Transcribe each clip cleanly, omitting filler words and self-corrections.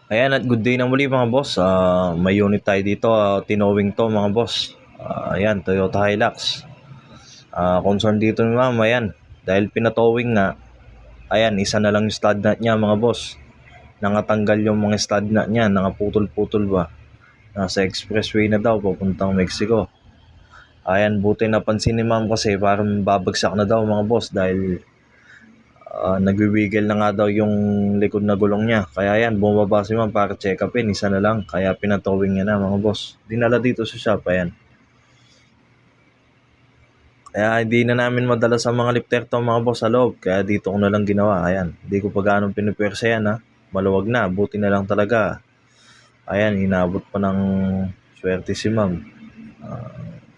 Ayan at good day na muli mga boss. May unit tayo dito, tinowing to mga boss. Ayan, Toyota Hilux. Concern dito ni ma'am, ayan. Dahil pinatowing nga, ayan, isa na lang yung stud nut niya mga boss. Nangatanggal yung mga stud nut niya, nangaputol-putol ba. Nasa expressway na daw, papuntang Mexico. Ayan, buti napansin ni ma'am kasi parang babagsak na daw mga boss dahil nagwiwiggle na nga daw yung likod na gulong niya. Kaya yan, bumaba si ma'am para check upin. Isa na lang. Kaya pinatowing niya na mga boss. Dinala dito sa shop. Ayan. Kaya hindi na namin madala sa mga lifter to mga boss sa loob. Kaya dito ko na lang ginawa. Ayan. Hindi ko pa ganong pinipwersa yan ha. Maluwag na. Buti na lang talaga. Ayan, inabot pa ng swerte si ma'am.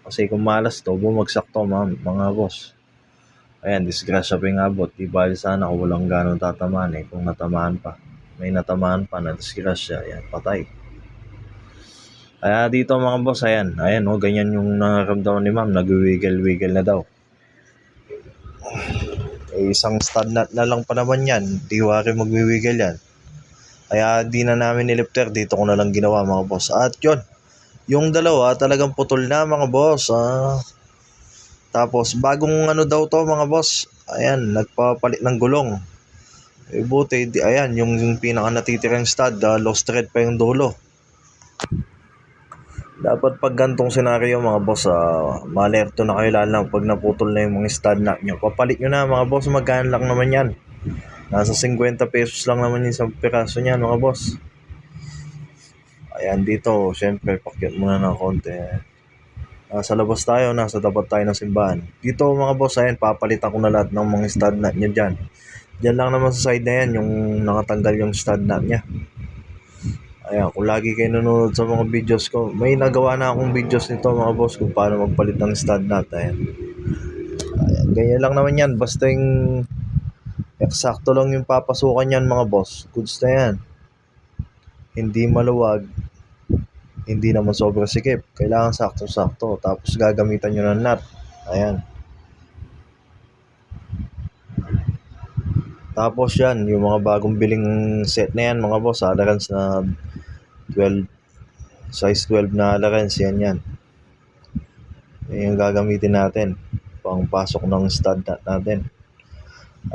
Kasi kung malas to, bumagsak to mga boss. Ayan, disgrasya pa yung abot. Di bali sana kung walang gano'ng tatamaan kung natamaan pa. May natamaan pa na disgrasya. Ayan, patay. Kaya dito mga boss, ayan. Ayan, ganyan yung nararamdaman ni ma'am. Nag-wiggle-wiggle na daw. Isang stud nut na lang pa naman yan. Di wari mag-wiggle yan. Kaya di na namin nilifter. Dito ko na lang ginawa mga boss. At yun, yung dalawa talagang putol na mga boss. Tapos bagong daw to mga boss. Ayan, nagpapalit ng gulong. Buti, ayan, yung pinaka natitirang stud, lost thread pa yung dulo. Dapat pag gantong senaryo mga boss, malerto na kayo lalo pag naputol na yung mga stud nut nyo. Papalit nyo na mga boss, magkano lang naman yan. Nasa 50 pesos lang naman yung isang piraso niyan mga boss. Ayan dito, syempre pakyat muna ng konti. Nasa labas tayo, nasa tapat tayo ng simbahan. Dito mga boss, ayan, papalitan ko na lahat ng mga stud nut nyo dyan. Diyan lang naman sa side na yan, yung nakatanggal yung stud nut nya. Ayan, kung lagi kayo nanonood sa mga videos ko, may nagawa na akong videos nito mga boss kung paano magpalit ng stud nut. Ayan, ganyan lang naman yan. Basta yung eksakto lang yung papasukan yan mga boss. Goods na yan. Hindi maluwag, hindi naman sobrang sikip. Kailangan sakto-sakto. Tapos gagamitan nyo ng nut. Ayan. Tapos yan, yung mga bagong biling set na yan mga boss, allowance na 12, size 12 na allowance, yan. Yung gagamitin natin pang pasok ng stud nut natin.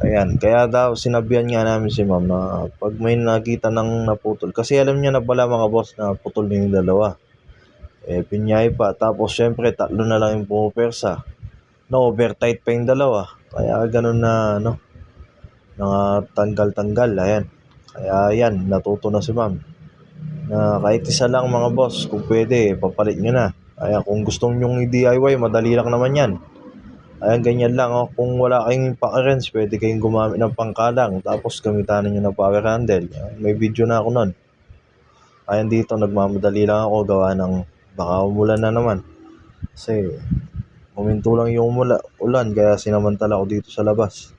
Ayan, kaya daw sinabihan nga namin si ma'am na pag may nakita ng naputol, kasi alam niya na pala mga boss na putol na yung dalawa. Pinyay pa, tapos syempre tatlo na lang yung pumupersa. No, overtight pa yung dalawa. Kaya ganun na tanggal-tanggal, ayan. Kaya yan, natuto na si ma'am na kahit isa lang mga boss, kung pwede, papalit nyo na. Kaya kung gusto nyong i-DIY, madali lang naman yan. Ayan, ganyan lang. Kung wala kayong pa-wrench, pwede kayong gumamit ng pangkalang. Tapos gamitan nyo ng power handle. May video na ako nun. Ayan dito, nagmamadali lang ako gawa ng baka umulan na naman. Kasi huminto lang yung ulan, kaya sinamantala ko dito sa labas.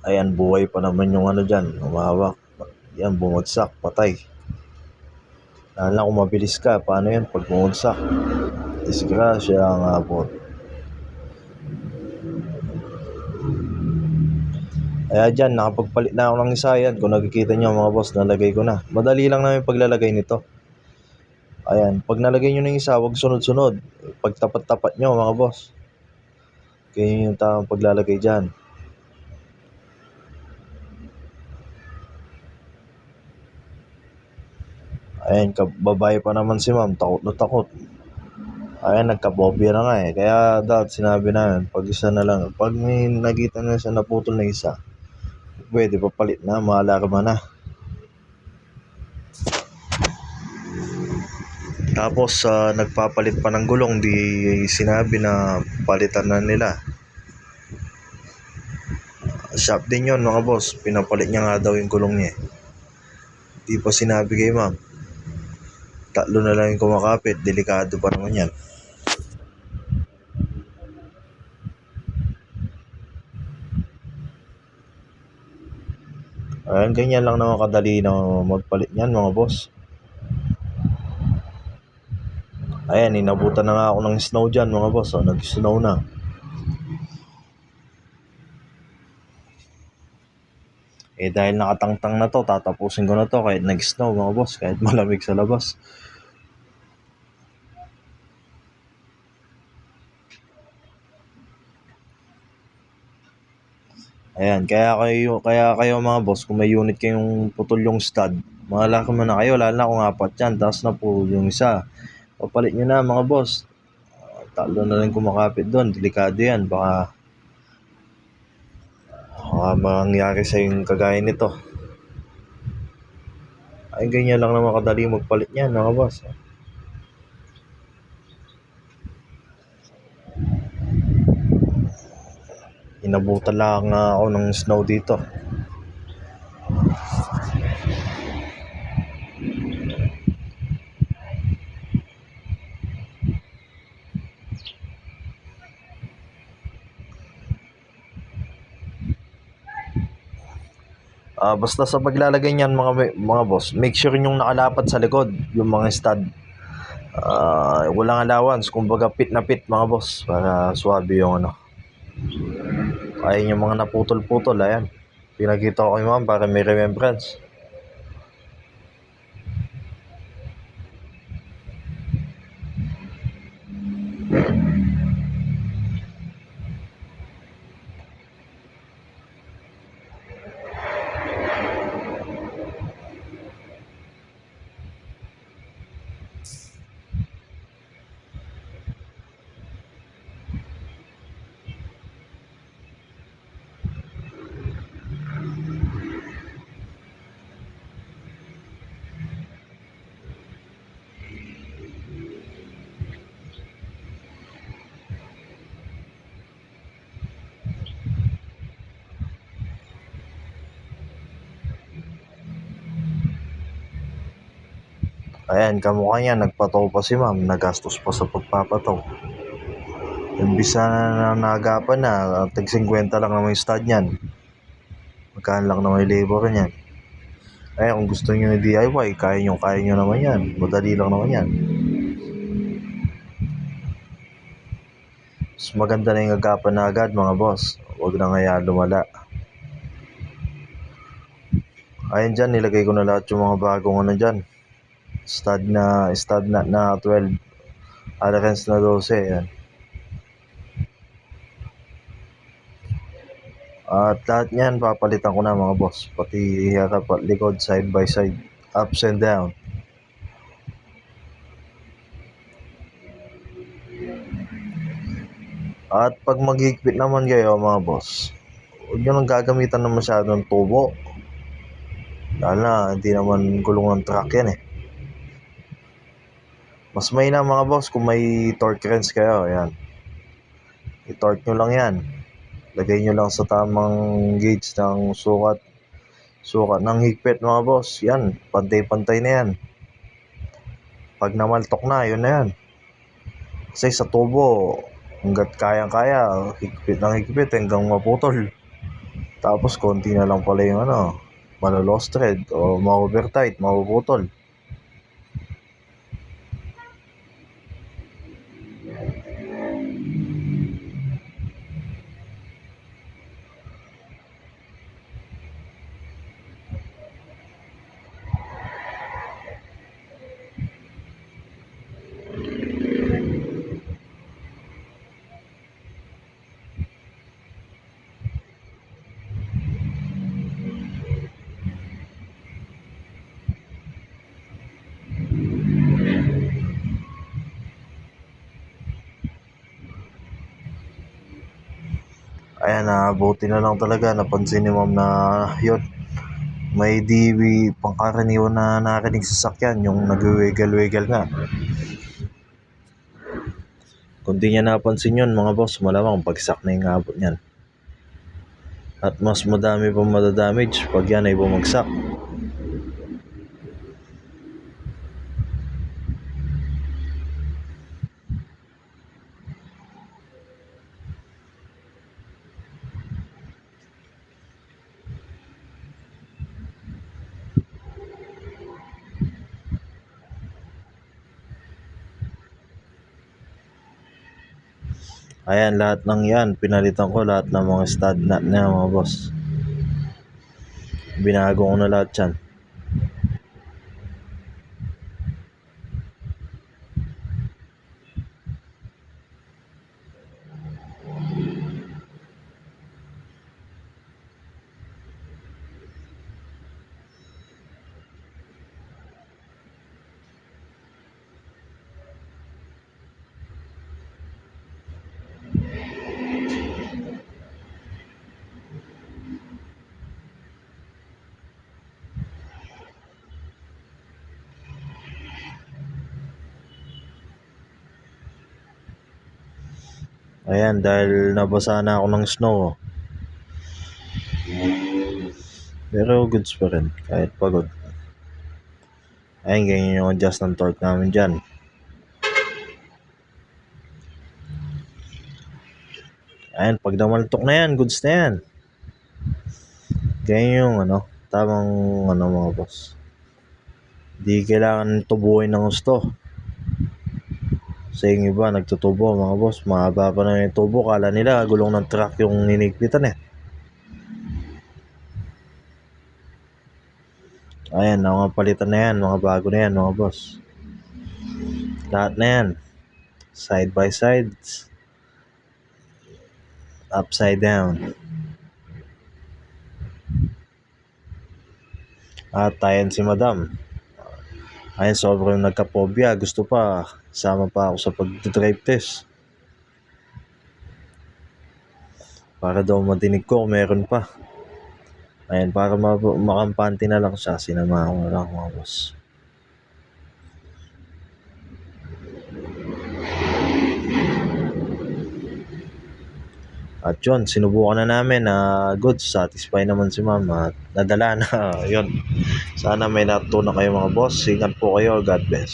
Ayan, buhay pa naman yung dyan, humawak. Yan, bumagsak, patay. Lalo na kung mabilis ka, paano yan pag bumagsak? Disgrasya nga po. Kaya dyan, nakapagpalit na ako ng isa yan. Kung nakikita nyo mga boss, nalagay ko na. Madali lang namin paglalagay nito. Ayan, pag nalagay nyo ng isa, huwag sunod-sunod. Pag tapat-tapat nyo mga boss. Kaya yung tamang paglalagay dyan. Ayan, babae pa naman si ma'am, takot na takot. Ayan, nagkabobya na nga Kaya sinabi namin, pag isa na lang. Pag may nakita na siya naputol na isa, pwede papalit na, maalarma na. Tapos nagpapalit pa ng gulong, di sinabi na palitan na nila. Shop din yon mga boss, pinapalit niya nga daw yung gulong niya. Di pa sinabi kay ma'am. Tatlo na lang yung kumakapit, delikado pa naman yan. Ayan, ganyan lang naman kadali na magpalit niyan mga boss. Ayan, inabutan na nga ako ng snow dyan mga boss. Nag-snow na. Eh dahil nakatangtang na to, tatapusin ko na to kahit nag-snow mga boss, kahit malamig sa labas. Ayan, kaya kayo mga boss, kung may unit kayong putol yung stud, malaki mo na kayo, lalo na kung apat yan, tapos na po yung isa. Papalit nyo na mga boss. Talo na rin kumakapit doon, delikado yan, baka mangyari sa yung kagaya nito. Ay, ganyan lang naman kadali magpalit niyan mga boss. Inabutan lang nga ako ng snow dito. Basta sa paglalagay niyan mga boss, make sure yung nakalapat sa likod yung mga stud. Walang allowance, kumbaga pit na pit mga boss, para swabe yung ano. Ayun yung mga naputol-putol, ayan. Pinakita ko kay ma'am para may remembrance. Ayan, kamukha niya, nagpataw pa si ma'am, nagastos pa sa pagpapataw. Imbis na nagapan na, tag 50 lang naman yung stud niyan. Magkano lang naman yung labor niyan. Kaya kung gusto niyo ng DIY, kaya nyo naman yan. Madali lang naman yan. Mas maganda na yung agapan na agad mga boss. Huwag na nga lumala. Ayan dyan, nilagay ko na lahat yung mga bagong ano dyan. Stud na 12. Alakens na 12. Yan. At lahat niyan papalitan ko na mga boss. Pati harap at likod, side by side. Ups and down. At pag maghigpit naman kayo mga boss, huwag nyo nang gagamitan ng masyadong tubo. Lalo na, hindi naman gulong ng truck yan eh. Mas mahina mga boss kung may torque wrench kayo. Ayan. I-torque nyo lang yan. Lagay nyo lang sa tamang gauge ng sukat. Sukat ng higpit mga boss. Yan, pantay-pantay na yan. Pag namaltok na, yun na yan. Kasi sa tubo, hanggat kayang-kaya, higpit ng higpit hanggang maputol. Tapos konti na lang pala yung malo-lost thread o ma-over-tight, mapuputol. Ayan, buti na lang talaga napansin ni ma'am na yun, may DB pangkaraniwan na narinig sa sakyan, yung nagwiwiggle-wiggle nga. Kung di niya napansin yun mga boss, malamang bagsak na yung abot niyan. At mas madami pang madadamage pag yan ay bumagsak. Ayan, lahat ng yan, pinalitan ko lahat ng mga stud nut na mga boss. Binago ko na lahat yan. Ayan, dahil nabasa na ako ng snow. Pero goods pa rin, kahit pagod. Ayan, ganyan yung adjust ng torque namin dyan. Ayan, pag namaltok na yan, goods na yan. Ganyan yung tamang mga boss. Di kailangan tubuin ng gusto. Sa yung iba, nagtutubo mga boss. Mahaba pa na yung tubo. Kala nila, gulong ng truck yung ninigpitan eh. Ayan, mga palitan na yan. Mga bago na yan mga boss. Lahat na yan. Side by sides. Upside down. At ayan si madam. Ayan, sobrang nagka-phobia. Gusto pa, sama pa ako sa pag-drive test. Para daw madinig ko kung meron pa. Ayan, para makampante na lang siya. Sinama ko na lang mga boss. At yun, sinubukan na namin na good, satisfy naman si ma'am at nadala na. Yun, sana may natutunan kayo mga boss. Ingat po kayo, God bless.